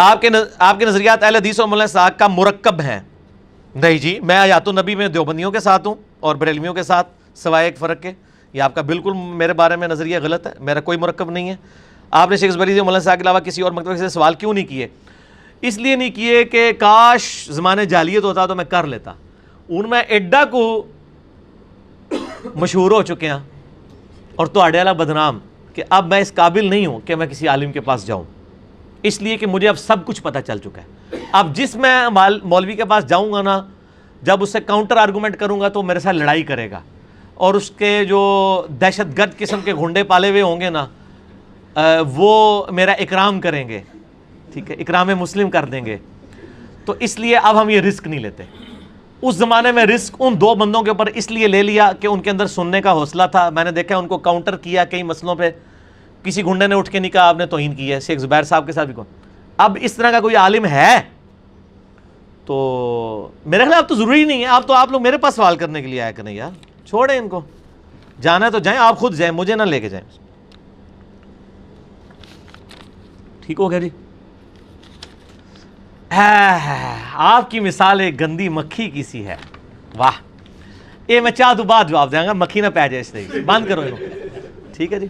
آپ کے نظریات اہل حدیث اور مولانا اسحاق کا مرکب ہیں. نہیں جی، میں آیات النبی میں دیوبندیوں کے ساتھ ہوں اور بریلویوں کے ساتھ، سوائے ایک فرق کے. یہ آپ کا بالکل میرے بارے میں نظریہ غلط ہے، میرا کوئی مرکب نہیں ہے. آپ نے شیخ زبیری مولانا صاحب کے علاوہ کسی اور مکتب سے سوال کیوں نہیں کیے؟ اس لیے نہیں کیے کہ کاش زمانے جاہلیت ہوتا تو میں کر لیتا. ان میں ایڈا کو مشہور ہو چکے ہیں اور تو والا بدنام کہ اب میں اس قابل نہیں ہوں کہ میں کسی عالم کے پاس جاؤں، اس لیے کہ مجھے اب سب کچھ پتہ چل چکا ہے. اب جس میں مولوی کے پاس جاؤں گا نا، جب اس سے کاؤنٹر آرگومنٹ کروں گا تو میرے ساتھ لڑائی کرے گا، اور اس کے جو دہشت گرد قسم کے گھنڈے پالے ہوئے ہوں گے نا، وہ میرا اکرام کریں گے، ٹھیک ہے، اکرام مسلم کر دیں گے. تو اس لیے اب ہم یہ رسک نہیں لیتے. اس زمانے میں رسک ان دو بندوں کے اوپر اس لیے لے لیا کہ ان کے اندر سننے کا حوصلہ تھا. میں نے دیکھا ان کو کاؤنٹر کیا کئی مسئلوں پہ. کسی گھنڈے نے اٹھ کے نہیں کہا آپ نے توہین کی ہے. شیخ زبیر صاحب کے ساتھ بھی کون. اب اس طرح کا کوئی عالم ہے تو میرے خیال تو ضروری نہیں ہے. آپ لوگ میرے پاس سوال کرنے کے لیے آیا کریں یار. چھوڑیں ان کو، جانا ہے تو جائیں، آپ خود جائیں، مجھے نہ لے کے جائیں. ٹھیک ہو گیا جی. آپ کی مثال ایک گندی مکھی کی سی ہے. واہ، یہ میں چاہ تو بعد جواب دیں گا، مکھی نہ پہ جائے اس طریقے. بند کرو انہوں. ٹھیک ہے جی.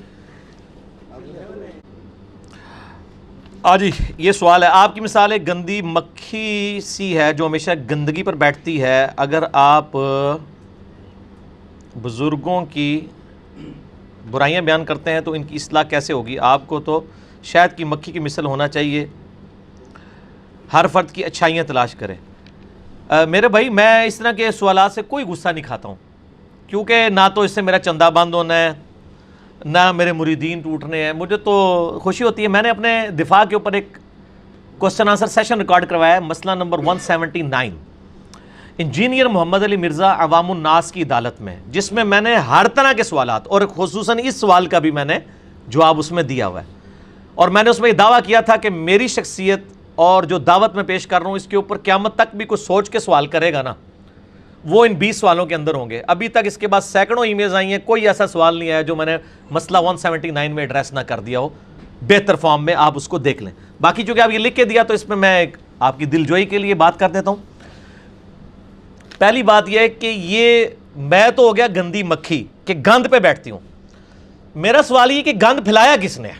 جی یہ سوال ہے، آپ کی مثال ایک گندی مکھی سی ہے جو ہمیشہ گندگی پر بیٹھتی ہے. اگر آپ بزرگوں کی برائیاں بیان کرتے ہیں تو ان کی اصلاح کیسے ہوگی؟ آپ کو تو شاید کی مکھی کی مثل ہونا چاہیے، ہر فرد کی اچھائیاں تلاش کریں. میرے بھائی، میں اس طرح کے سوالات سے کوئی غصہ نہیں کھاتا ہوں، کیونکہ نہ تو اس سے میرا چندہ بند ہونا ہے، نہ میرے مریدین ٹوٹنے ہیں. مجھے تو خوشی ہوتی ہے. میں نے اپنے دفاع کے اوپر ایک کوسچن آنسر سیشن ریکارڈ کروایا ہے، مسئلہ نمبر 179، انجینئر محمد علی مرزا عوام الناس کی عدالت میں، جس میں میں نے ہر طرح کے سوالات اور خصوصاً اس سوال کا بھی میں نے جواب اس میں دیا ہوا ہے. اور میں نے اس میں یہ دعویٰ کیا تھا کہ میری شخصیت اور جو دعوت میں پیش کر رہا ہوں اس کے اوپر قیامت تک بھی کوئی سوچ کے سوال کرے گا نا، وہ ان 20 سوالوں کے اندر ہوں گے. ابھی تک اس کے بعد سینکڑوں ای میلز آئی ہیں، کوئی ایسا سوال نہیں آیا جو میں نے مسئلہ 179 میں ایڈریس نہ کر دیا ہو. بہتر فارم میں آپ اس کو دیکھ لیں. باقی چونکہ آپ یہ لکھ کے دیا تو اس میں میں آپ کی دلجوئی کے لیے بات کر دیتا ہوں. پہلی بات یہ ہے کہ یہ میں تو ہو گیا گندی مکھی کہ گند پہ بیٹھتی ہوں. میرا سوال یہ کہ گند پھیلایا کس نے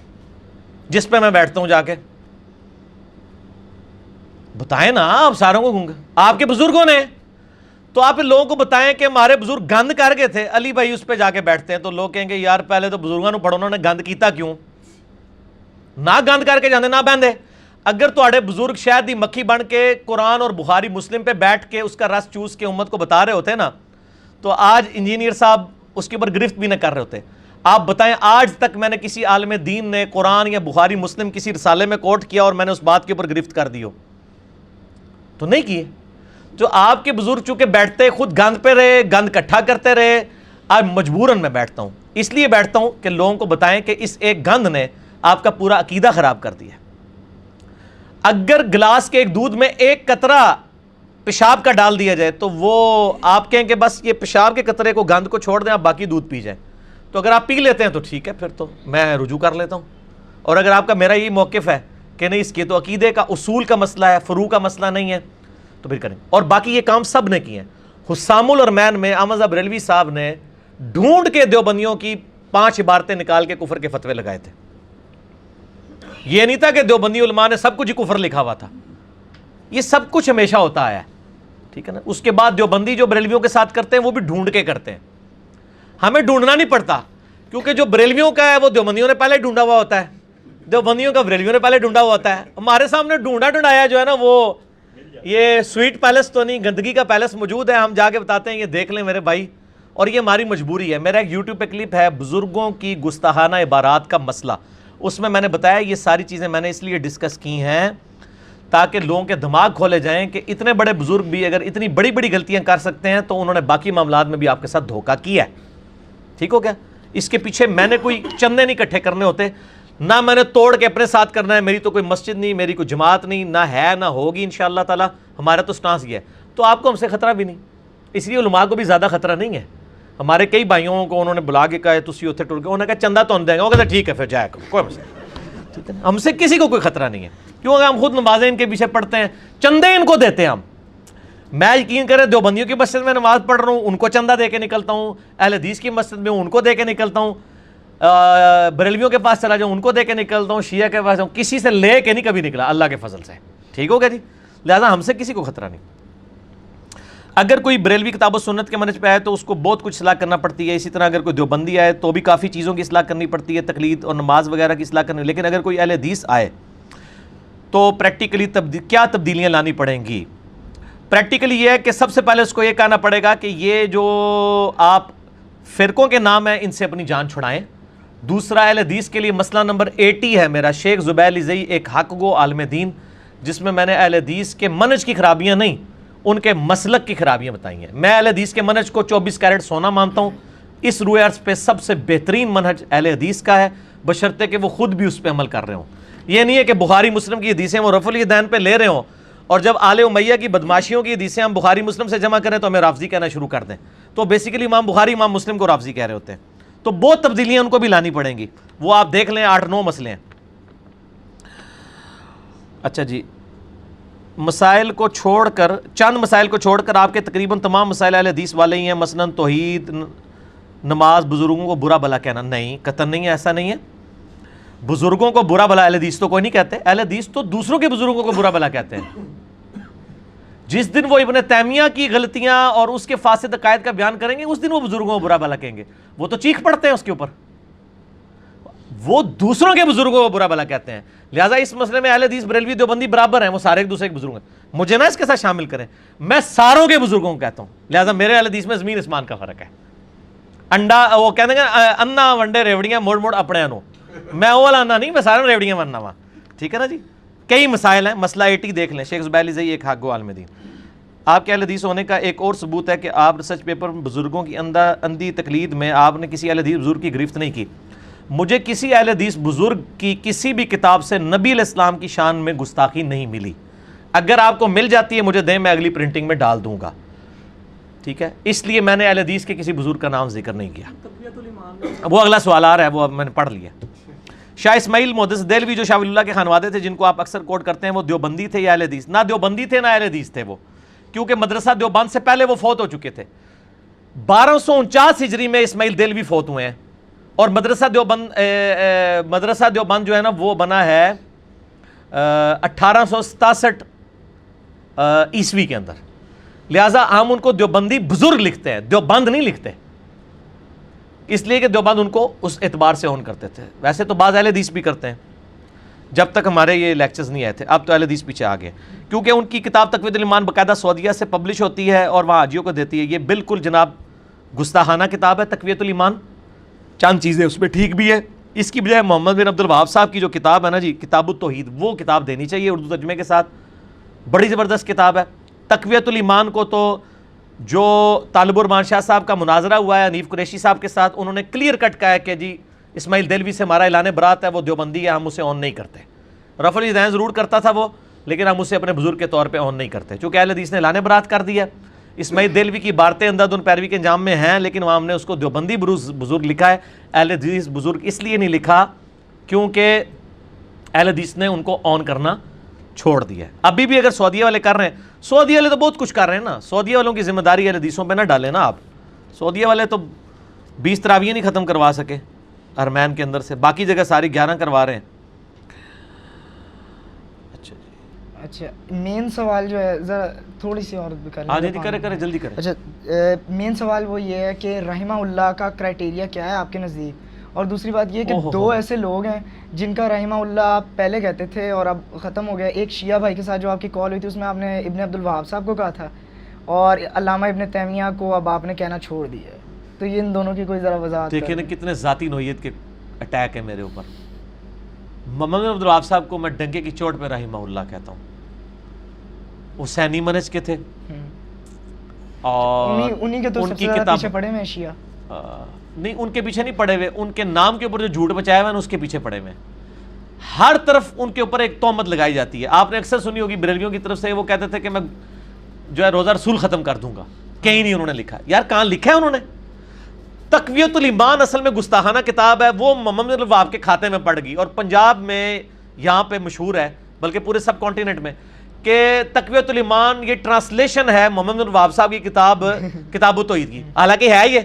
جس پہ میں بیٹھتا ہوں؟ جا کے بتائیں نا. آپ ساروں کو گونگا آپ کے بزرگوں نے، تو آپ لوگوں کو بتائیں کہ ہمارے بزرگ گند کر گئے تھے. علی بھائی اس پہ جا کے بیٹھتے ہیں تو لوگ کہیں گے یار پہلے تو بزرگوں نے پڑھو، انہوں نے گند کیتا کیوں؟ نہ گند کر کے جاندے نہ بہندے. اگر تواڈے بزرگ شاید ہی مکھی بن کے قرآن اور بخاری مسلم پہ بیٹھ کے اس کا رس چوس کے امت کو بتا رہے ہوتے نا، تو آج انجینئر صاحب اس کے اوپر گرفت بھی نہ کر رہے ہوتے. آپ بتائیں آج تک میں نے کسی عالم دین نے قرآن یا بخاری مسلم کسی رسالے میں کوٹ کیا اور میں نے اس بات کے اوپر گرفت کر دی ہو؟ تو نہیں کیے. جو آپ کے بزرگ چونکہ بیٹھتے خود گند پہ رہے، گند کٹھا کرتے رہے، اب مجبوراً میں بیٹھتا ہوں. اس لیے بیٹھتا ہوں کہ لوگوں کو بتائیں کہ اس ایک گند نے آپ کا پورا عقیدہ خراب کر دیا. اگر گلاس کے ایک دودھ میں ایک قطرہ پیشاب کا ڈال دیا جائے تو وہ آپ کہیں کہ بس یہ پیشاب کے قطرے کو گند کو چھوڑ دیں، آپ باقی دودھ پی جائیں. تو اگر آپ پی لیتے ہیں تو ٹھیک ہے، پھر تو میں رجوع کر لیتا ہوں. اور اگر آپ کا میرا یہی موقف ہے کہ نہیں اس کے تو عقیدے کا اصول کا مسئلہ ہے، فروع کا مسئلہ نہیں ہے، تو پھر کریں. اور باقی یہ کام سب نے کیے ہیں. حسام الرمین میں احمد بریلوی صاحب نے ڈھونڈ کے دیوبندیوں کی 5 عبارتیں نکال کے کفر کے فتوے لگائے تھے. یہ نہیں تھا کہ دیوبندی علماء نے سب کچھ کفر لکھا ہوا تھا. یہ سب کچھ ہمیشہ ہوتا آیا ہے، ٹھیک ہے نا. اس کے بعد دیوبندی جو بریلویوں کے ساتھ کرتے ہیں وہ بھی ڈھونڈ کے کرتے ہیں. ہمیں ڈھونڈنا نہیں پڑتا، کیونکہ جو بریلویوں کا ہے وہ دیوبندیوں نے پہلے ڈھونڈا ہوا ہوتا ہے، دیوبندیوں کا بریلویوں نے پہلے ڈھونڈا ہوا ہوتا ہے. ہمارے سامنے ڈھونڈایا جو ہے نا، وہ یہ سویٹ پیلس تو نہیں، گندگی کا پیلس موجود ہے. ہم جا کے بتاتے ہیں یہ دیکھ لیں میرے بھائی. اور یہ ہماری مجبوری ہے. میرا ایک یوٹیوب پہ کلپ ہے بزرگوں کی گستاخانہ عبارات کا مسئلہ، اس میں نے بتایا یہ ساری چیزیں میں نے اس لیے ڈسکس کی ہیں تاکہ لوگوں کے دماغ کھولے جائیں کہ اتنے بڑے بزرگ بھی اگر اتنی بڑی بڑی غلطیاں کر سکتے ہیں تو انہوں نے باقی معاملات میں بھی آپ کے ساتھ دھوکہ کیا ہے. ٹھیک ہو گیا. اس کے پیچھے میں نے کوئی چندے نہیں اکٹھے کرنے ہوتے، نہ میں نے توڑ کے اپنے ساتھ کرنا ہے. میری تو کوئی مسجد نہیں، میری کوئی جماعت نہیں، نہ ہے نہ ہوگی انشاءاللہ تعالی. ہمارا تو سٹانس یہ ہے. تو آپ کو ہم سے خطرہ بھی نہیں، اس لیے علماء کو بھی زیادہ خطرہ نہیں ہے. ہمارے کئی بھائیوں کو انہوں نے بلا کے کہا تسی اتنے ٹر گئے، انہوں نے کہا چندہ تو ہم دیں گے. وہ کہتے ٹھیک ہے پھر جائے کوئی مسئلہ. ٹھیک ہے، ہم سے کسی کو کوئی خطرہ نہیں ہے. کیوں؟ ہم خود نمازیں ان کے پیچھے پڑھتے ہیں, چندے ان کو دیتے ہیں ہم. میں یقین کریں دیوبندیوں کی مسجد میں نماز پڑھ رہا ہوں, ان کو چندہ دے کے نکلتا ہوں. اہل حدیث کی مسجد میں ان کو دے کے نکلتا ہوں. بریلویوں کے پاس چلا جاؤں ان کو دے کے نکلتا ہوں. شیعہ کے پاس جاؤں, کسی سے لے کے نہیں کبھی نکلا, اللہ کے فضل سے. ٹھیک ہو گیا جی؟ لہٰذا ہم سے کسی کو خطرہ نہیں. اگر کوئی بریلوی کتاب و سنت کے منہج پہ آئے تو اس کو بہت کچھ اصلاح کرنا پڑتی ہے. اسی طرح اگر کوئی دیوبندی آئے تو بھی کافی چیزوں کی اصلاح کرنی پڑتی ہے, تقلید اور نماز وغیرہ کی اصلاح کرنی. لیکن اگر کوئی اہل حدیث آئے تو پریکٹیکلی کیا تبدیلیاں لانی پڑیں گی؟ پریکٹیکلی یہ ہے کہ سب سے پہلے اس کو یہ کہنا پڑے گا کہ یہ جو آپ فرقوں کے نام ہیں ان سے اپنی جان چھڑائیں. دوسرا, اہل حدیث کے لیے مسئلہ نمبر 80 ہے میرا, شیخ زبیر علی زئی ایک حق گو عالم دین, جس میں میں نے اہل حدیث کے منہج کی خرابیاں نہیں, ان کے مسلک کی خرابیاں بتائی ہیں. میں اہل حدیث کے منہج کو 24 کیرٹ سونا مانتا ہوں. اس روئے عرض پہ سب سے بہترین منہج اہل حدیث کا ہے, بشرطے کہ وہ خود بھی اس پہ عمل کر رہے ہوں. یہ نہیں ہے کہ بخاری مسلم کی حدیثیں وہ رفع الیدین پہ لے رہے ہوں اور جب آل امیہ کی بدماشیوں کی حدیثیں ہم بخاری مسلم سے جمع کریں تو ہمیں رافضی کہنا شروع کر دیں. تو بیسیکلی امام بخاری امام مسلم کو رافضی کہہ رہے ہوتے ہیں. تو بہت تبدیلیاں ان کو بھی لانی پڑیں گی, وہ آپ دیکھ لیں 8-9 مسئلے ہیں. اچھا جی, مسائل کو چھوڑ کر, چند مسائل کو چھوڑ کر آپ کے تقریباً تمام مسائل اہل حدیث والے ہی ہیں, مثلاً توحید, نماز, بزرگوں کو برا بھلا کہنا. نہیں, قطعاً نہیں ہے, ایسا نہیں ہے. بزرگوں کو برا بھلا اہل حدیث تو کوئی نہیں کہتے. اہل حدیث تو دوسروں کے بزرگوں کو برا بھلا کہتے ہیں. جس دن وہ ابن تیمیہ کی غلطیاں اور اس کے فاسد عقائد کا بیان کریں گے اس دن وہ بزرگوں کو برا بھلا کہیں گے. وہ تو چیخ پڑتے ہیں اس کے اوپر, وہ دوسروں کے بزرگوں کو برا بھلا کہتے ہیں. لہٰذا اس مسئلے میں اہل حدیث بریلوی دیوبندی برابر ہیں, وہ سارے ایک دوسرے کے بزرگ ہیں. مجھے نا اس کے ساتھ شامل کریں, میں ساروں کے بزرگوں کو کہتا ہوں. لہٰذا میرے اہل حدیث میں زمین اسمان کا فرق ہے. انڈا وہ کہتے ہیں انا ونڈے ریوڑیاں موڑ موڑ اپنے انو, میں وہ والا انا نہیں, میں سارے ریوڑیاں ورنا وا. ٹھیک ہے نا جی؟ کئی مسائل ہیں. مسئلہ 80 دیکھ لیں, شیخ زبیر علی زئی ایک حق گو عالم دین. آپ کے اہل حدیث ہونے کا ایک اور ثبوت ہے کہ آپ ریسرچ پیپر میں بزرگوں کی اندھی تقلید میں آپ نے کسی اہل حدیث بزرگ کی گرفت نہیں کی. مجھے کسی اہل حدیث بزرگ کی کسی بھی کتاب سے نبی علیہ السلام کی شان میں گستاخی نہیں ملی. اگر آپ کو مل جاتی ہے مجھے دیں, میں اگلی پرنٹنگ میں ڈال دوں گا. ٹھیک ہے, اس لیے میں نے اہل حدیث کے کسی بزرگ کا نام ذکر نہیں کیا. وہ اگلا سوال آ رہا ہے, وہ میں نے پڑھ لیا. شاہ اسماعیل محدث دہلوی جو شاہ ولی اللہ کے خانوادے تھے جن کو آپ اکثر کوٹ کرتے ہیں, وہ دیوبندی تھے یا اہل حدیث؟ نہ دیوبندی تھے نہ اہل حدیث تھے وہ, کیونکہ مدرسہ دیوبند سے پہلے وہ فوت ہو چکے تھے. 1249 ہجری میں اسماعیل دہلوی فوت ہوئے ہیں, اور مدرسہ دیوبند جو ہے نا وہ بنا ہے 1867 عیسوی کے اندر. لہٰذا ہم ان کو دیوبندی بزرگ لکھتے ہیں, دیوبند نہیں لکھتے, اس لیے کہ دیوبند ان کو اس اعتبار سے اون کرتے تھے. ویسے تو بعض اہل حدیث بھی کرتے ہیں, جب تک ہمارے یہ لیکچرز نہیں آئے تھے. اب تو اہل حدیث پیچھے آ گئے, کیونکہ ان کی کتاب تقویۃ الایمان باقاعدہ سعودیہ سے پبلش ہوتی ہے اور وہاں حاجیوں کو دیتی ہے. یہ بالکل جناب گستاخانہ کتاب ہے تقویۃ الایمان. چند چیزیں اس میں ٹھیک بھی ہے. اس کی بجائے محمد بن عبد الوہاب صاحب کی جو کتاب ہے نا جی, کتاب التوحید, وہ کتاب دینی چاہیے اردو ترجمے کے ساتھ. بڑی زبردست کتاب ہے. تقویۃ الایمان کو تو جو طالب الرحمان شاہ صاحب کا مناظرہ ہوا ہے حنیف قریشی صاحب کے ساتھ, انہوں نے کلیئر کٹ کہا ہے کہ جی اسماعیل دہلوی سے ہمارا اعلان برات ہے, وہ دیوبندی ہے, ہم اسے اون نہیں کرتے. رفع الیدین ضرور کرتا تھا وہ, لیکن ہم اسے اپنے بزرگ کے طور پہ اون نہیں کرتے, چونکہ اہل حدیث نے اعلان برات کر دیا. اسماعیل دہلوی کی عبارتیں اندھا دھند پیروی کے انجام میں ہیں, لیکن وہاں ہم نے اس کو دیوبندی بزرگ لکھا ہے. اہل حدیث بزرگ اس لیے نہیں لکھا کیونکہ اہل حدیث نے ان کو اون کرنا چھوڑ دیا ہے. ابھی بھی اگر سعودیہ والے کر رہے ہیں, سعودیہ والے تو بہت کچھ کر رہے ہیں نا, سعودیہ والوں کی ذمہ داری اہل حدیثوں پہ نہ ڈالیں نا آپ. سعودیہ والے تو 20 تراویح نہیں ختم کروا سکے حرمین کے اندر سے, باقی جگہ ساری 11 کروا رہے ہیں. اچھا, مین سوال جو ہے ذرا تھوڑی سی اور بھی کر لیں. کرے جلدی کریں. اچھا, مین سوال وہ یہ ہے کہ رحمہ اللہ کا کرائٹیریا کیا ہے آپ کے نزدیک, اور دوسری بات یہ کہ دو ایسے لوگ ہیں جن کا رحمہ اللہ آپ پہلے کہتے تھے اور اب ختم ہو گیا. ایک شیعہ بھائی کے ساتھ جو آپ کی کال ہوئی تھی اس میں آپ نے ابن عبد الوہاب صاحب کو کہا تھا, اور علامہ ابن تیمیہ کو اب آپ نے کہنا چھوڑ دیا ہے. تو یہ ان دونوں کی کوئی ذرا وضاحت دیکھیں نا کتنے ذاتی نوعیت کے اٹیک ہے میرے اوپر. محمد بن عبد الوہاب صاحب کو میں ڈنکے کی چوٹ پہ رحمہ اللہ کہتا ہوں. حسینی منہج کے تھے اور انہی کے تو سب سے زیادہ پیچھے پڑے ہوئے ہیں شیعہ. نہیں, ان کے پیچھے نہیں پڑے ہوئے, ان کے نام کے اوپر جو جھوٹ بچایا ہوا ہے اس کے پیچھے پڑے ہوئے. ہر طرف ان کے اوپر ایک تہمت لگائی جاتی ہے. آپ نے اکثر سنی ہوگی بریلویوں کی طرف سے, وہ کہتے تھے کہ میں جو ہے روزہ رسول ختم کر دوں گا. کہیں نہیں انہوں نے لکھا. یار کہاں لکھا ہے انہوں نے؟ تقویۃ الایمان اصل میں گستاخانہ کتاب ہے, وہ محمد بن عبد الوہاب کے کھاتے میں پڑ گئی, اور پنجاب میں یہاں پہ مشہور ہے بلکہ پورے سب کانٹیننٹ میں، کہ تقویۃ الایمان یہ ٹرانسلیشن ہے محمد بن وہاب صاحب کی کتاب التوحید کی، حالانکہ ہے یہ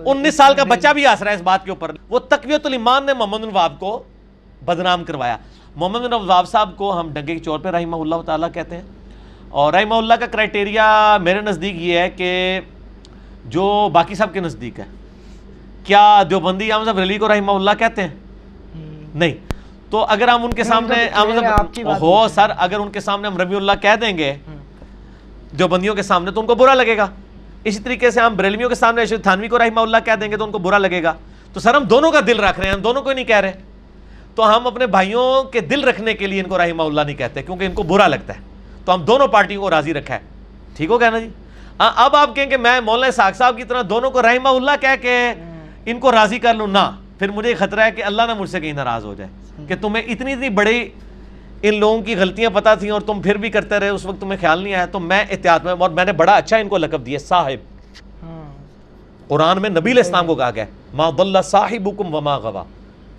19 سال کا بچہ بھی ہنس رہا ہے اس بات کے اوپر. وہ تقویۃ الایمان نے محمد بن وہاب کو بدنام کروایا. محمد بن وہاب صاحب کو ہم ڈنگے کے چور پہ رحمہ اللہ تعالیٰ کہتے ہیں، اور رحمہ اللہ کا کرائٹیریا میرے نزدیک یہ ہے کہ جو باقی سب کے نزدیک ہے. کیا دیوبندی احمد صاحب بریلوی کو رحمہ اللہ کہتے ہیں؟ نہیں. تو اگر ہم ان کے سامنے ہو سر، اگر ان کے سامنے ہم ربیع اللہ کہہ دیں گے دیوبندیوں کے سامنے تو ان کو برا لگے گا. اسی طریقے سے ہم بریلویوں کے سامنے ارشد تھانوی کو رحمہ اللہ کہہ دیں گے تو ان کو برا لگے گا. تو سر ہم دونوں کا دل رکھ رہے ہیں، ہم دونوں کو ہی نہیں کہہ رہے. تو ہم اپنے بھائیوں کے دل رکھنے کے لیے ان کو رحمہ اللہ نہیں کہتے کیونکہ ان کو برا لگتا ہے. تو ہم دونوں پارٹیوں کو راضی رکھا ہے. ٹھیک ہو گیا نا جی؟ اب آپ کہیں کہ میں مولانا اسحاق صاحب کی طرح دونوں کو رحمہ اللہ کہہ کے ان کو راضی کر لوں، نہ، پھر مجھے خطرہ ہے کہ اللہ نہ مجھ سے کہیں ناراض ہو جائے کہ تمہیں اتنی بڑی ان لوگوں کی غلطیاں پتہ تھیں اور تم پھر بھی کرتے رہے، اس وقت تمہیں خیال نہیں آیا. تو میں احتیاط میں، اور میں نے بڑا اچھا ان کو لقب دیا صاحب. قرآن میں نبی علیہ السلام کو کہا گیا ما ضل صاحبکم وما غوا،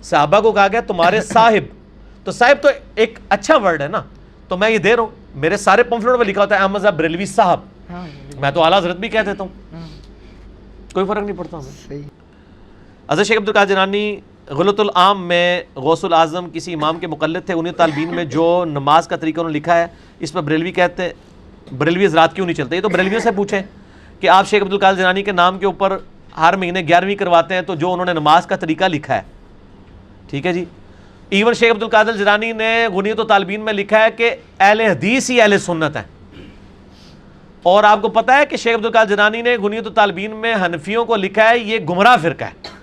صحابہ کو کہا گیا تمہارے صاحب. تو صاحب تو ایک اچھا ورڈ ہے نا. تو میں یہ دے رہا ہوں، میرے سارے پمفلٹ میں لکھا ہوتا ہے احمد صاحب بریلوی صاحب، میں تو اعلیٰ حضرت بھی کہہ دیتا ہوں، کوئی فرق نہیں پڑتا ہمیں. حضرت شیخ عبدالقادر جیلانی غلط العام میں غوث العظم کسی امام کے مقلد تھے. انہیں طالبین میں جو نماز کا طریقہ انہوں نے لکھا ہے اس پر بریلوی کہتے ہیں، بریلوی حضرات کیوں نہیں چلتے؟ یہ تو بریلویوں سے پوچھیں کہ آپ شیخ عبدالقادر جیلانی کے نام کے اوپر ہر مہینے 11ویں کرواتے ہیں، تو جو انہوں نے نماز کا طریقہ لکھا ہے، ٹھیک ہے جی. ایون شیخ عبدالقادر جیلانی نے غنیۃ الطالبین میں لکھا ہے کہ اہل حدیث ہی اہل سنت ہیں. اور آپ کو پتا ہے کہ شیخ عبدالقادر جیلانی نے غنیۃ الطالبین میں حنفیوں کو لکھا ہے یہ گمراہ فرقہ ہے.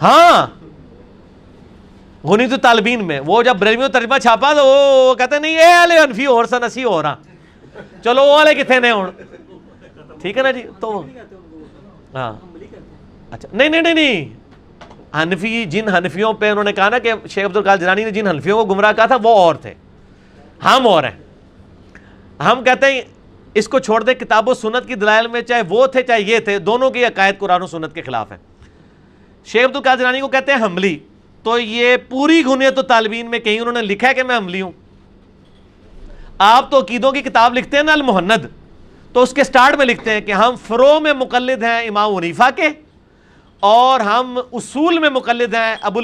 ہاں، غنیۃ الطالبین میں وہ جب بریلویوں ترجمہ چھاپا تو وہ کہتے نہیں اے اہل حنفی اور سن اسی ہو رہا، چلو وہ والے کتنے نے ہوں. ٹھیک ہے نا جی؟ تو ہاں اچھا نہیں حنفی، جن حنفیوں پہ انہوں نے کہا نا کہ شیخ عبدالقادر جیلانی نے جن حنفیوں کو گمراہ کہا تھا وہ اور تھے، ہم اور ہیں. ہم کہتے ہیں اس کو چھوڑ دیں، کتاب و سنت کی دلائل میں چاہے وہ تھے چاہے یہ تھے، دونوں کی عقائد قرآن و سنت کے خلاف ہیں. شیخ عبدالقادر جیلانی کو کہتے ہیں حملی، تو یہ پوری غنیۃ الطالبین میں کہیں انہوں نے لکھا ہے کہ میں حملی ہوں. آپ تو عقیدوں کی کتاب لکھتے ہیں نا المہند، تو اس کے سٹارٹ میں لکھتے ہیں کہ ہم فروع میں مقلد ہیں امام حنیفہ کے، اور ہم اصول میں مقلد ہیں ابو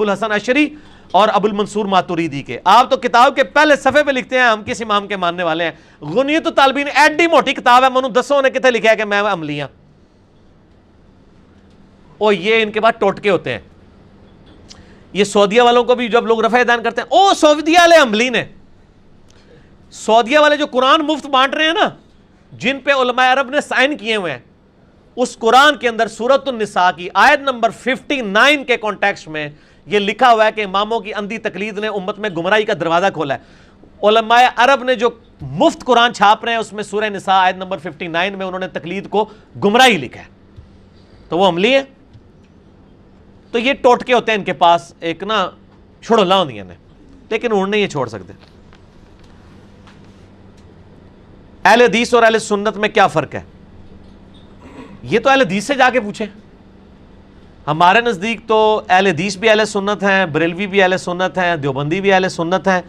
الحسن اشعری اور ابو المنصور ماتوریدی کے. آپ تو کتاب کے پہلے صفحے پہ لکھتے ہیں ہم کس امام کے ماننے والے ہیں. غنیۃ الطالبین ایڈی موٹی کتاب ہے، منو دسوں نے کتنے لکھا ہے کہ میں عملی ہوں. اور یہ ان کے بعد ٹوٹکے ہوتے ہیں. یہ سعودیہ والوں کو بھی جب لوگ رفع دین کرتے ہیں، او سعودیہ والے عملی نے، سعودیہ والے جو قرآن مفت بانٹ رہے ہیں نا، جن پہ علماء عرب نے سائن کیے ہوئے ہیں، اس قرآن کے اندر سورۃ النساء کی آیت نمبر 59 کے کانٹیکسٹ میں یہ لکھا ہوا ہے کہ اماموں کی اندھی تقلید نے امت میں گمراہی کا دروازہ کھولا ہے. علماء عرب نے جو مفت قرآن چھاپ رہے ہیں اس میں سورہ نساء آیت نمبر 59 میں انہوں نے تقلید کو گمراہی لکھا ہے، تو وہ عملی ہے. تو یہ ٹوٹکے ہوتے ہیں ان کے پاس، ایک نا چھڑولا ہوندی ہیں، لیکن انہوں نے یہ چھوڑ سکتے. اہل حدیث اور اہل سنت میں کیا فرق ہے؟ یہ تو اہل حدیث سے جا کے پوچھیں. ہمارے نزدیک تو اہل حدیث بھی اہل سنت ہیں، بریلوی بھی اہل سنت ہیں، دیوبندی بھی اہل سنت ہیں،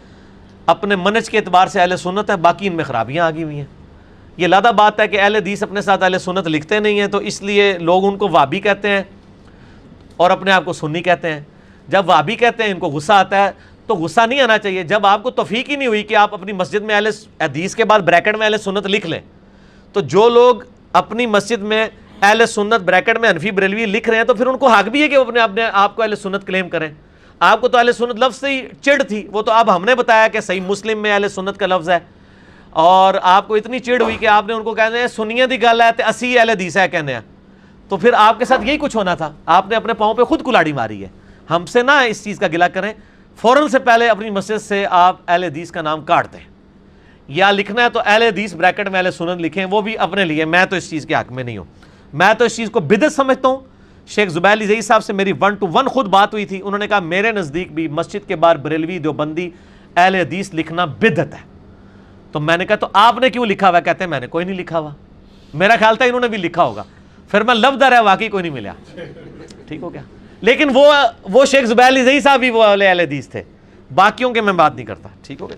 اپنے منہج کے اعتبار سے اہل سنت ہے، باقی ان میں خرابیاں آ گئی ہوئی ہیں. یہ لادہ بات ہے کہ اہل حدیث اپنے ساتھ اہل سنت لکھتے نہیں ہیں، تو اس لیے لوگ ان کو وہابی کہتے ہیں اور اپنے آپ کو سنی کہتے ہیں. جب وہابی کہتے ہیں ان کو غصہ آتا ہے، تو غصہ نہیں آنا چاہیے. جب آپ کو توفیق ہی نہیں ہوئی کہ آپ اپنی مسجد میں اہل حدیث کے بعد بریکٹ میں اہل سنت لکھ لیں، تو جو لوگ اپنی مسجد میں اہل سنت بریکٹ میں حنفی بریلوی لکھ رہے ہیں تو پھر ان کو حق بھی ہے کہ وہ اپنے آپ کو اہل سنت کلیم کریں. آپ کو تو اہل سنت لفظ سے ہی چڑ تھی، وہ تو اب ہم نے بتایا کہ صحیح مسلم میں اہل سنت کا لفظ ہے، اور آپ کو اتنی چڑ ہوئی کہ آپ نے ان کو کہتے ہیں سنیے دی گل ہے تے اسی اہل حدیث ہے کہنے ہیں. تو پھر آپ کے ساتھ یہی کچھ ہونا تھا، آپ نے اپنے پاؤں پہ خود کلاڑی ماری ہے. ہم سے نہ اس چیز کا گلہ کریں، فوراً سے پہلے اپنی مسجد سے آپ اہل حدیث کا نام کاٹ دیں، یا لکھنا ہے تو اہل حدیث بریکٹ میں اہل سنت لکھیں، وہ بھی اپنے لیے. میں تو اس چیز کے حق میں نہیں ہوں، میں تو اس چیز کو بدعت سمجھتا ہوں. شیخ زبیر علی زئی صاحب سے میری 1 to 1 خود بات ہوئی تھی، انہوں نے کہا میرے نزدیک بھی مسجد کے باہر بریلوی دیوبندی اہل حدیث لکھنا بدعت ہے. تو میں نے کہا تو آپ نے کیوں لکھا ہوا ہے؟ کہتے ہیں میں نے کوئی نہیں لکھا ہوا. میرا خیال تھا انہوں نے بھی لکھا ہوگا، پھر میں لفظ ہے واقعی کوئی نہیں ملا. ٹھیک ہو گیا. لیکن وہ شیخ زبیر علی زئی صاحب بھی وہ اہل حدیث تھے، باقیوں کے میں بات نہیں کرتا. ٹھیک ہو گیا.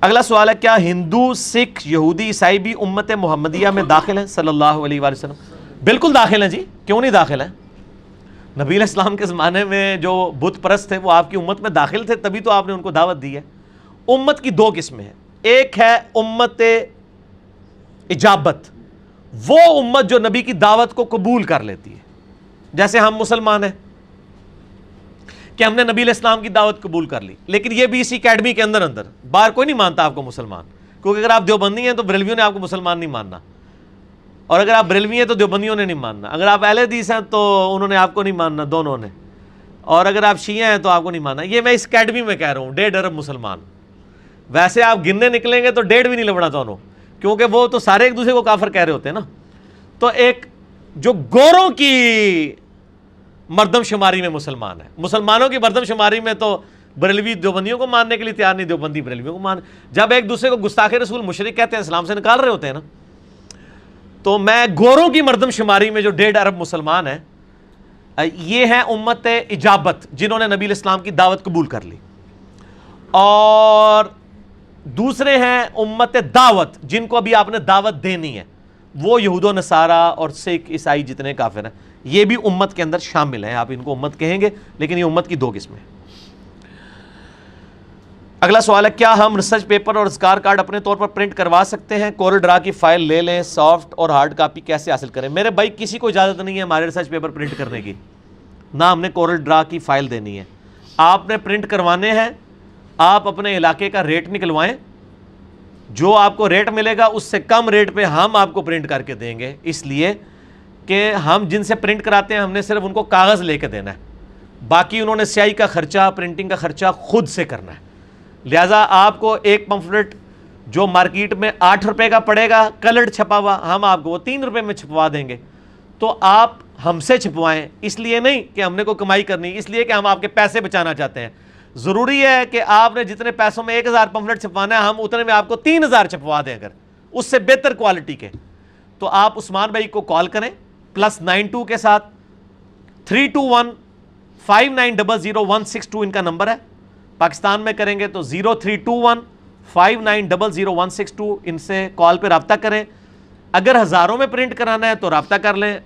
اگلا سوال ہے کیا ہندو، سکھ، یہودی، عیسائی بھی امت محمدیہ میں داخل ہیں صلی اللہ علیہ وآلہ وسلم؟ بالکل داخل ہیں جی، کیوں نہیں داخل ہیں؟ نبی علیہ السلام کے زمانے میں جو بت پرست تھے وہ آپ کی امت میں داخل تھے، تبھی تو آپ نے ان کو دعوت دی ہے. امت کی دو قسمیں ہیں، ایک ہے امت اجابت، وہ امت جو نبی کی دعوت کو قبول کر لیتی ہے. جیسے ہم مسلمان ہیں کہ ہم نے نبی علیہ السلام کی دعوت قبول کر لی، لیکن یہ بھی اسی اکیڈمی کے اندر باہر کوئی نہیں مانتا آپ کو مسلمان، کیونکہ اگر آپ دیوبندی ہیں تو بریلویوں نے آپ کو مسلمان نہیں ماننا، اور اگر آپ بریلوی ہیں تو دیوبندیوں نے نہیں ماننا. اگر آپ اہل حدیث ہیں تو انہوں نے آپ کو نہیں ماننا، دونوں نے. اور اگر آپ شیعہ ہیں تو آپ کو نہیں ماننا. یہ میں اس اکیڈمی میں کہہ رہا ہوں 1.5 ارب مسلمان. ویسے آپ گننے نکلیں گے تو 1.5 بھی نہیں لبنا دونوں، کیونکہ وہ تو سارے ایک دوسرے کو کافر کہہ رہے ہوتے ہیں نا. تو ایک جو گوروں کی مردم شماری میں مسلمان ہے، مسلمانوں کی مردم شماری میں تو بریلوی دیوبندیوں کو ماننے کے لیے تیار نہیں، دیوبندی بریلویوں کو مان. جب ایک دوسرے کو گستاخ رسول مشرک کہتے ہیں، اسلام سے نکال رہے ہوتے ہیں نا. تو میں گوروں کی مردم شماری میں جو 1.5 ارب مسلمان ہیں، یہ ہیں امت اجابت، جنہوں نے نبی علیہ السلام کی دعوت قبول کر لی. اور دوسرے ہیں امت دعوت، جن کو ابھی آپ نے دعوت دینی ہے، وہ یہود و نصارہ اور سکھ، عیسائی جتنے کافر ہیں، یہ بھی امت کے اندر شامل ہیں. آپ ان کو امت کہیں گے، لیکن یہ امت کی دو قسمیں ہیں. اگلا سوال ہے کیا ہم ریسرچ پیپر اور اذکار کارڈ اپنے طور پر پرنٹ کروا سکتے ہیں؟ کورل ڈرا کی فائل لے لیں، سافٹ اور ہارڈ کاپی کیسے حاصل کریں؟ میرے بھائی کسی کو اجازت نہیں ہے ہمارے ریسرچ پیپر پرنٹ کرنے کی، نہ ہم نے کورل ڈرا کی فائل دینی ہے. آپ نے پرنٹ کروانے ہیں، آپ اپنے علاقے کا ریٹ نکلوائیں، جو آپ کو ریٹ ملے گا اس سے کم ریٹ پہ ہم آپ کو پرنٹ کر کے دیں گے، اس لیے کہ ہم جن سے پرنٹ کراتے ہیں ہم نے صرف ان کو کاغذ لے کے دینا ہے، باقی انہوں نے سیاہی کا خرچہ، پرنٹنگ کا خرچہ خود سے کرنا ہے. لہٰذا آپ کو ایک پمفلٹ جو مارکیٹ میں 8 روپے کا پڑے گا کلرڈ چھپا ہوا، ہم آپ کو وہ 3 روپے میں چھپوا دیں گے. تو آپ ہم سے چھپوائیں، اس لیے نہیں کہ ہم نے کوئی کمائی کرنی، اس لیے کہ ہم آپ کے پیسے بچانا چاہتے ہیں. ضروری ہے کہ آپ نے جتنے پیسوں میں 1000 پمفلٹ چھپوانا ہے، ہم اتنے میں آپ کو 3000 چھپوا دیں، اگر اس سے بہتر کوالٹی کے. تو آپ عثمان بھائی کو کال کریں +92 کے ساتھ 32159000162 ان کا نمبر ہے. پاکستان میں کریں گے تو 032159000162 ان سے کال پہ رابطہ کریں. اگر ہزاروں میں پرنٹ کرانا ہے تو رابطہ کر لیں،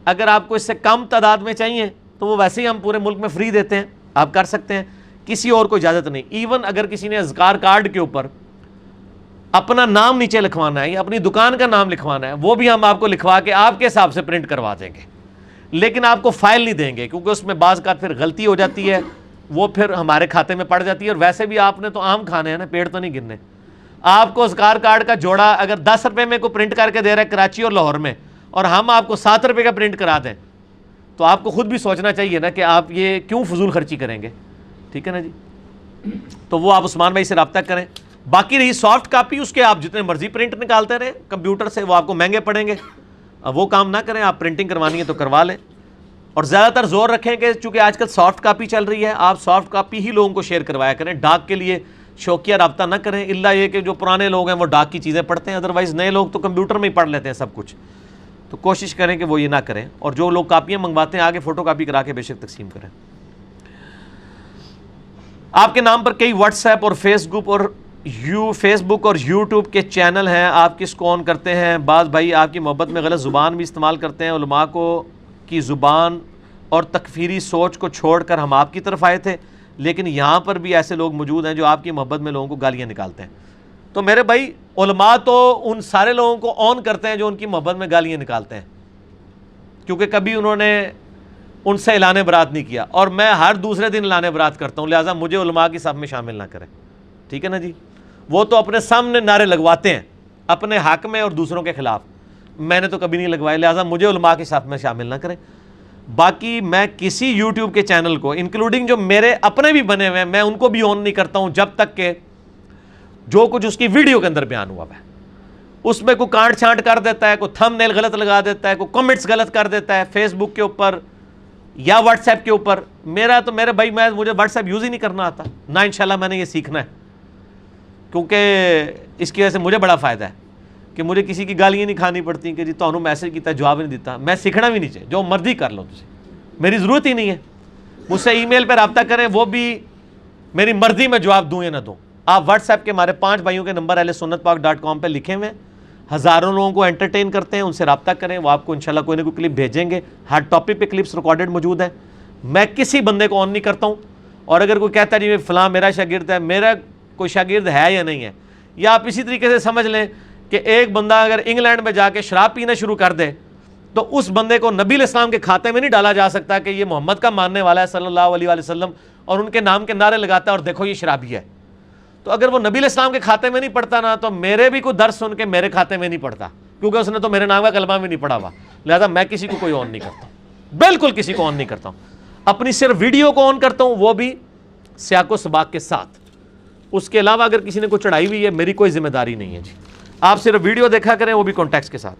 اگر آپ کو اس سے کم تعداد میں چاہیے تو وہ ویسے ہی ہم پورے ملک میں فری دیتے ہیں، آپ کر سکتے ہیں، کسی اور کو اجازت نہیں. ایون اگر کسی نے اذکار کارڈ کے اوپر اپنا نام نیچے لکھوانا ہے یا اپنی دکان کا نام لکھوانا ہے، وہ بھی ہم آپ کو لکھوا کے آپ کے حساب سے پرنٹ کروا دیں گے، لیکن آپ کو فائل نہیں دیں گے، کیونکہ اس میں بعض کا پھر غلطی ہو جاتی ہے، وہ پھر ہمارے کھاتے میں پڑ جاتی ہے. اور ویسے بھی آپ نے تو عام کھانے ہیں نا، پیڑ تو نہیں گرنے. آپ کو اذکار کارڈ کا جوڑا اگر 10 روپے میں کو پرنٹ کر کے دے رہا ہے کراچی اور لاہور میں، اور ہم آپ کو 7 روپے کا پرنٹ کرا دیں، تو آپ کو خود بھی سوچنا چاہیے نا کہ آپ یہ کیوں فضول خرچی کریں گے. ٹھیک ہے نا جی. تو وہ آپ عثمان بھائی سے رابطہ کریں. باقی رہی سافٹ کاپی، اس کے آپ جتنے مرضی پرنٹ نکالتے رہیں کمپیوٹر سے، وہ آپ کو مہنگے پڑیں گے. وہ کام نہ کریں، آپ پرنٹنگ کروانی ہے تو کروا لیں. اور زیادہ تر زور رکھیں کہ چونکہ آج کل سافٹ کاپی چل رہی ہے، آپ سافٹ کاپی ہی لوگوں کو شیئر کروایا کریں. ڈاک کے لیے شوقیہ رابطہ نہ کریں، الا یہ کہ جو پرانے لوگ ہیں وہ ڈاک کی چیزیں پڑھتے ہیں، ادروائز نئے لوگ تو کمپیوٹر میں ہی پڑھ لیتے ہیں سب کچھ. تو کوشش کریں کہ وہ یہ نہ کریں، اور جو لوگ کاپیاں منگواتے ہیں آگے فوٹو کاپی کرا کے بے شک تقسیم کریں. آپ کے نام پر کئی واٹس ایپ اور فیس بک اور یوٹیوب کے چینل ہیں، آپ کس کو آن کرتے ہیں؟ بعض بھائی آپ کی محبت میں غلط زبان بھی استعمال کرتے ہیں. علماء کو کی زبان اور تکفیری سوچ کو چھوڑ کر ہم آپ کی طرف آئے تھے، لیکن یہاں پر بھی ایسے لوگ موجود ہیں جو آپ کی محبت میں لوگوں کو گالیاں نکالتے ہیں. تو میرے بھائی علماء تو ان سارے لوگوں کو آن کرتے ہیں جو ان کی محبت میں گالیاں نکالتے ہیں، کیونکہ کبھی انہوں نے ان سے اعلان برات نہیں کیا، اور میں ہر دوسرے دن اعلان برات کرتا ہوں، لہٰذا مجھے علماء کی صف میں شامل نہ کریں. ٹھیک ہے نا جی. وہ تو اپنے سامنے نعرے لگواتے ہیں اپنے حق میں اور دوسروں کے خلاف، میں نے تو کبھی نہیں لگوائے، لہٰذا مجھے علماء کی صف میں شامل نہ کریں. باقی میں کسی یوٹیوب کے چینل کو انکلوڈنگ جو میرے اپنے بھی بنے ہوئے ہیں، میں ان کو بھی آن نہیں کرتا ہوں جب تک کہ جو کچھ اس کی ویڈیو کے اندر بیان ہوا ہے اس میں کوئی کانٹ چھانٹ کر دیتا ہے، کوئی تھم نیل غلط لگا دیتا ہے، کوئی کمنٹس غلط کر دیتا ہے فیس بک کے اوپر یا واٹس ایپ کے اوپر. میرے بھائی مجھے واٹس ایپ یوز ہی نہیں کرنا آتا، نہ انشاءاللہ میں نے یہ سیکھنا ہے، کیونکہ اس کی وجہ سے مجھے بڑا فائدہ ہے کہ مجھے کسی کی گالیاں نہیں کھانی پڑتی کہ جی تمہیں میسج کیتا جواب نہیں دیتا. میں سیکھنا بھی نہیں چاہیے، جو مرضی کر لو تجھے، میری ضرورت ہی نہیں ہے. مجھ سے ای میل پہ رابطہ کریں، وہ بھی میری مرضی میں جواب دوں یا نہ دوں. آپ واٹس ایپ کے ہمارے 5 بھائیوں کے نمبر ahlsunnatpak.com پہ لکھے ہوئے ہیں, ہزاروں لوگوں کو انٹرٹین کرتے ہیں, ان سے رابطہ کریں, وہ آپ کو انشاءاللہ کوئی نہ کوئی کلپ بھیجیں گے. ہر ٹاپک پہ کلپس ریکارڈڈ موجود ہیں. میں کسی بندے کو آن نہیں کرتا ہوں, اور اگر کوئی کہتا ہے جی فلاں میرا شاگرد ہے, میرا کوئی شاگرد ہے یا نہیں ہے, یا آپ اسی طریقے سے سمجھ لیں کہ ایک بندہ اگر انگلینڈ میں جا کے شراب پینا شروع کر دے تو اس بندے کو نبی علیہ السلام کے کھاتے میں نہیں ڈالا جا سکتا کہ یہ محمد کا ماننے والا ہے صلی اللہ علیہ وآلہ وسلم, اور ان کے نام کے نعرے لگاتا ہے اور دیکھو یہ شرابی ہے. تو اگر وہ نبی علیہ السلام کے کھاتے میں نہیں پڑتا نا, تو میرے بھی کوئی درس سن کے میرے کھاتے میں نہیں پڑتا, کیونکہ اس نے تو میرے نام کا کلمہ بھی نہیں پڑھا ہوا. لہذا میں کسی کو کوئی آن نہیں کرتا ہوں, بالکل کسی کو آن نہیں کرتا ہوں. اپنی صرف ویڈیو کو آن کرتا ہوں, وہ بھی سیاق و سباق کے ساتھ. اس کے علاوہ اگر کسی نے کوئی چڑھائی ہوئی ہے, میری کوئی ذمہ داری نہیں ہے جی. آپ صرف ویڈیو دیکھا کریں, وہ بھی کانٹیکس کے ساتھ.